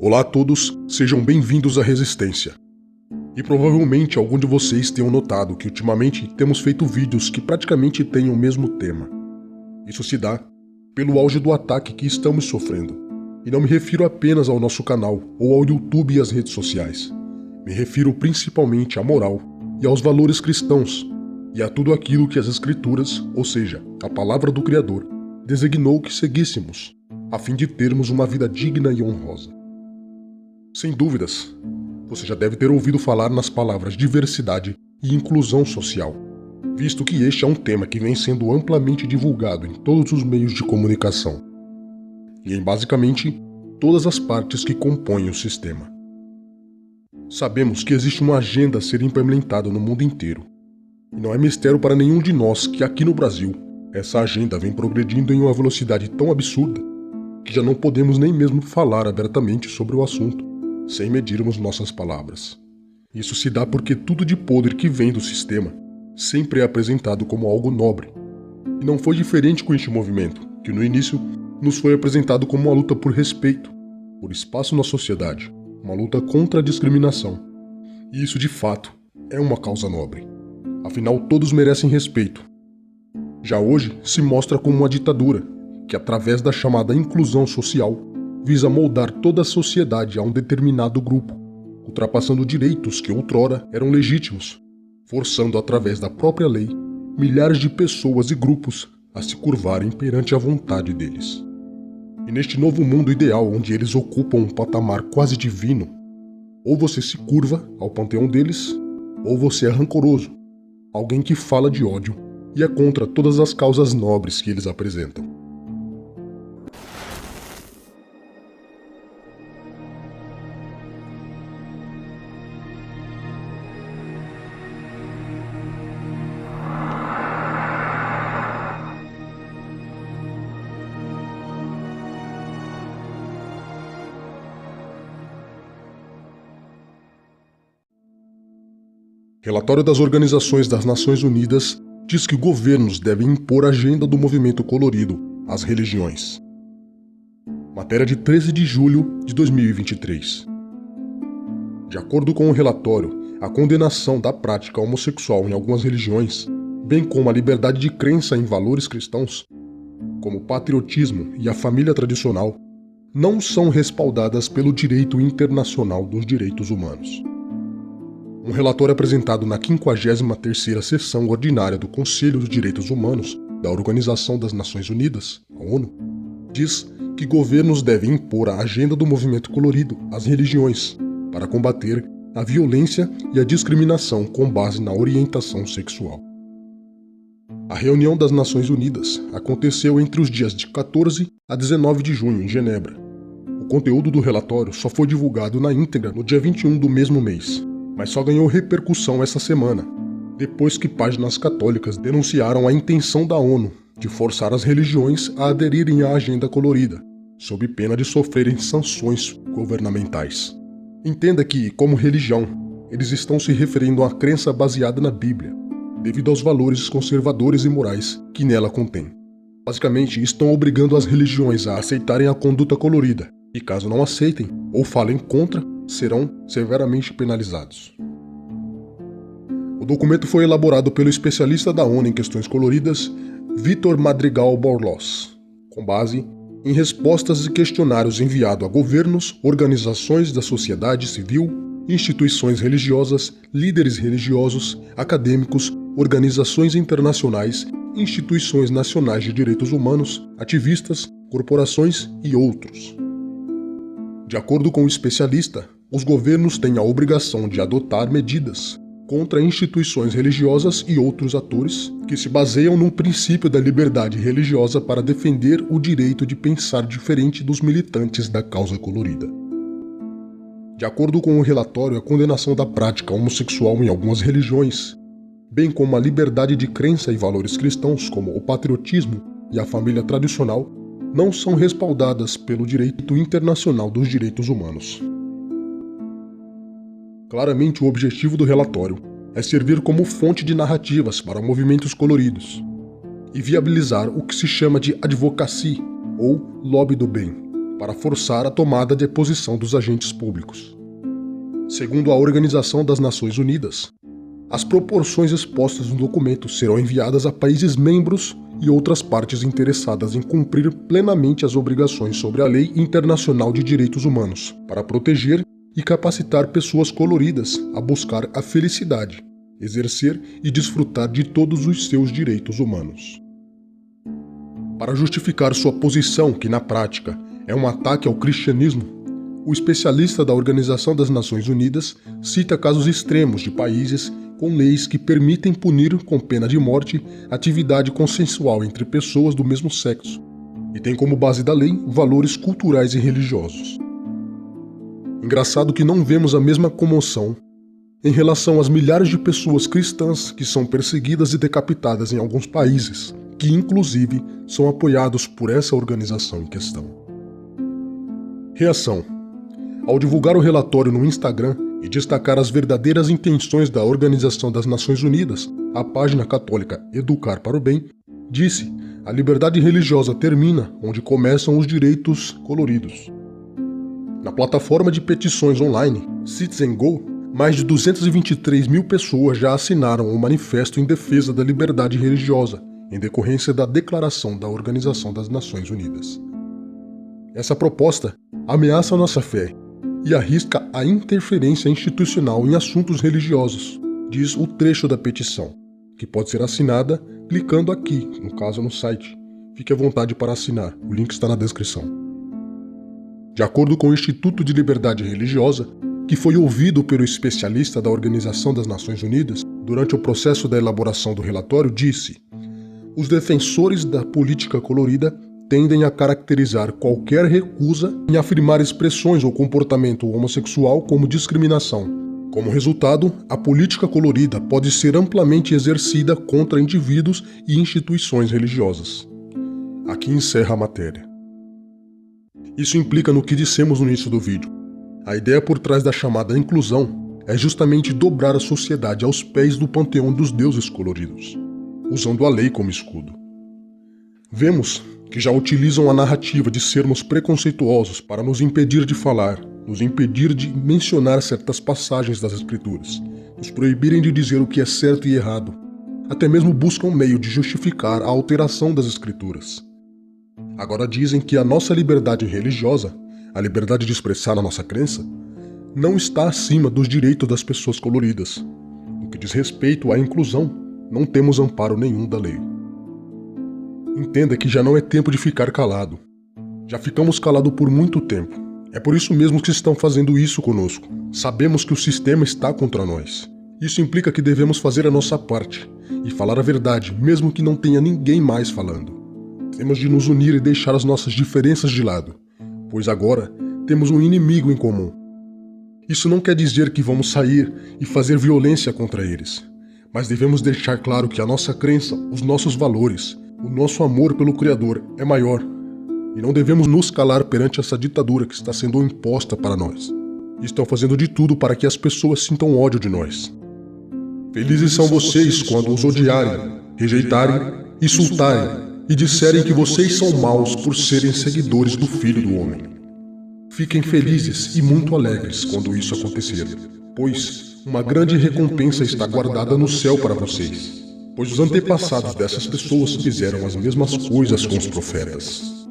Olá a todos, sejam bem-vindos à Resistência. E provavelmente algum de vocês tenham notado que ultimamente temos feito vídeos que praticamente têm o mesmo tema. Isso se dá pelo auge do ataque que estamos sofrendo. E não me refiro apenas ao nosso canal ou ao YouTube e às redes sociais. Me refiro principalmente à moral e aos valores cristãos e a tudo aquilo que as Escrituras, ou seja, a palavra do Criador, designou que seguíssemos, a fim de termos uma vida digna e honrosa. Sem dúvidas, você já deve ter ouvido falar nas palavras diversidade e inclusão social, visto que este é um tema que vem sendo amplamente divulgado em todos os meios de comunicação e em basicamente todas as partes que compõem o sistema. Sabemos que existe uma agenda a ser implementada no mundo inteiro, e não é mistério para nenhum de nós que aqui no Brasil essa agenda vem progredindo em uma velocidade tão absurda que já não podemos nem mesmo falar abertamente sobre o assunto sem medirmos nossas palavras. Isso se dá porque tudo de podre que vem do sistema sempre é apresentado como algo nobre. E não foi diferente com este movimento, que no início nos foi apresentado como uma luta por respeito, por espaço na sociedade, uma luta contra a discriminação. E isso de fato é uma causa nobre. Afinal, todos merecem respeito. Já hoje se mostra como uma ditadura, que através da chamada inclusão social visa moldar toda a sociedade a um determinado grupo, ultrapassando direitos que outrora eram legítimos, forçando através da própria lei milhares de pessoas e grupos a se curvarem perante a vontade deles. E neste novo mundo ideal onde eles ocupam um patamar quase divino, ou você se curva ao panteão deles, ou você é rancoroso, alguém que fala de ódio e é contra todas as causas nobres que eles apresentam. Relatório das Organizações das Nações Unidas diz que governos devem impor a agenda do movimento colorido às religiões. Matéria de 13 de julho de 2023. De acordo com o relatório, a condenação da prática homossexual em algumas religiões, bem como a liberdade de crença em valores cristãos, como o patriotismo e a família tradicional, não são respaldadas pelo direito internacional dos direitos humanos. Um relatório apresentado na 53ª Sessão Ordinária do Conselho dos Direitos Humanos da Organização das Nações Unidas, a ONU, diz que governos devem impor a agenda do movimento colorido às religiões para combater a violência e a discriminação com base na orientação sexual. A reunião das Nações Unidas aconteceu entre os dias de 14 a 19 de junho em Genebra. O conteúdo do relatório só foi divulgado na íntegra no dia 21 do mesmo mês, mas só ganhou repercussão essa semana, depois que páginas católicas denunciaram a intenção da ONU de forçar as religiões a aderirem à agenda colorida, sob pena de sofrerem sanções governamentais. Entenda que, como religião, eles estão se referindo à crença baseada na Bíblia, devido aos valores conservadores e morais que nela contém. Basicamente, estão obrigando as religiões a aceitarem a conduta colorida, e caso não aceitem ou falem contra, serão severamente penalizados. O documento foi elaborado pelo especialista da ONU em questões coloridas, Vítor Madrigal Borlós, com base em respostas e questionários enviados a governos, organizações da sociedade civil, instituições religiosas, líderes religiosos, acadêmicos, organizações internacionais, instituições nacionais de direitos humanos, ativistas, corporações e outros. De acordo com o especialista, os governos têm a obrigação de adotar medidas contra instituições religiosas e outros atores que se baseiam no princípio da liberdade religiosa para defender o direito de pensar diferente dos militantes da causa colorida. De acordo com o relatório, a condenação da prática homossexual em algumas religiões, bem como a liberdade de crença e valores cristãos como o patriotismo e a família tradicional, não são respaldadas pelo direito internacional dos direitos humanos. Claramente, o objetivo do relatório é servir como fonte de narrativas para movimentos coloridos e viabilizar o que se chama de advocacy, ou lobby do bem, para forçar a tomada de posição dos agentes públicos. Segundo a Organização das Nações Unidas, as proporções expostas no documento serão enviadas a países membros e outras partes interessadas em cumprir plenamente as obrigações sobre a Lei Internacional de Direitos Humanos, para proteger e capacitar pessoas coloridas a buscar a felicidade, exercer e desfrutar de todos os seus direitos humanos. Para justificar sua posição, que na prática é um ataque ao cristianismo, o especialista da Organização das Nações Unidas cita casos extremos de países com leis que permitem punir com pena de morte atividade consensual entre pessoas do mesmo sexo e tem como base da lei valores culturais e religiosos. Engraçado que não vemos a mesma comoção em relação às milhares de pessoas cristãs que são perseguidas e decapitadas em alguns países, que inclusive são apoiados por essa organização em questão. Reação: ao divulgar o relatório no Instagram e destacar as verdadeiras intenções da Organização das Nações Unidas, a página católica Educar para o Bem disse: a liberdade religiosa termina onde começam os direitos coloridos. Na plataforma de petições online CitizenGo, mais de 223 mil pessoas já assinaram o manifesto em defesa da liberdade religiosa, em decorrência da declaração da Organização das Nações Unidas. Essa proposta ameaça a nossa fé e arrisca a interferência institucional em assuntos religiosos, diz o trecho da petição, que pode ser assinada clicando aqui, no caso no site. Fique à vontade para assinar, o link está na descrição. De acordo com o Instituto de Liberdade Religiosa, que foi ouvido pelo especialista da Organização das Nações Unidas durante o processo da elaboração do relatório, disse: os defensores da política colorida tendem a caracterizar qualquer recusa em afirmar expressões ou comportamento homossexual como discriminação. Como resultado, a política colorida pode ser amplamente exercida contra indivíduos e instituições religiosas. Aqui encerra a matéria. Isso implica no que dissemos no início do vídeo. A ideia por trás da chamada inclusão é justamente dobrar a sociedade aos pés do panteão dos deuses coloridos, usando a lei como escudo. Vemos que já utilizam a narrativa de sermos preconceituosos para nos impedir de falar, nos impedir de mencionar certas passagens das Escrituras, nos proibirem de dizer o que é certo e errado, até mesmo buscam um meio de justificar a alteração das Escrituras. Agora dizem que a nossa liberdade religiosa, a liberdade de expressar a nossa crença, não está acima dos direitos das pessoas coloridas. No que diz respeito à inclusão, não temos amparo nenhum da lei. Entenda que já não é tempo de ficar calado. Já ficamos calados por muito tempo. É por isso mesmo que estão fazendo isso conosco. Sabemos que o sistema está contra nós. Isso implica que devemos fazer a nossa parte e falar a verdade, mesmo que não tenha ninguém mais falando. Temos de nos unir e deixar as nossas diferenças de lado, pois agora temos um inimigo em comum. Isso não quer dizer que vamos sair e fazer violência contra eles, mas devemos deixar claro que a nossa crença, os nossos valores, o nosso amor pelo Criador é maior, e não devemos nos calar perante essa ditadura que está sendo imposta para nós. Estão fazendo de tudo para que as pessoas sintam ódio de nós. Felizes são vocês quando os odiarem, rejeitarem, insultarem e disserem que vocês são maus por serem seguidores do Filho do Homem. Fiquem felizes e muito alegres quando isso acontecer, pois uma grande recompensa está guardada no céu para vocês. Pois os antepassados dessas pessoas fizeram as mesmas coisas com os profetas.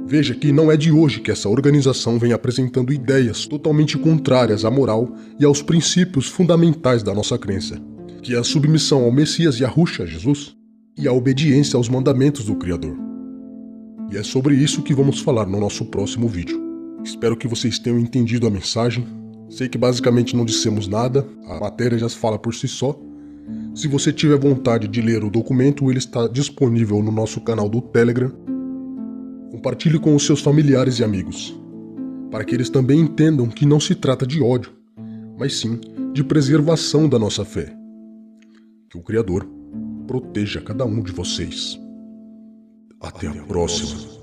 Veja que não é de hoje que essa organização vem apresentando ideias totalmente contrárias à moral e aos princípios fundamentais da nossa crença, que é a submissão ao Messias Yahushua, Jesus, e a obediência aos mandamentos do Criador. E é sobre isso que vamos falar no nosso próximo vídeo. Espero que vocês tenham entendido a mensagem. Sei que basicamente não dissemos nada, a matéria já fala por si só. Se você tiver vontade de ler o documento, ele está disponível no nosso canal do Telegram. Compartilhe com os seus familiares e amigos, para que eles também entendam que não se trata de ódio, mas sim de preservação da nossa fé. Que o Criador proteja cada um de vocês. Até a próxima.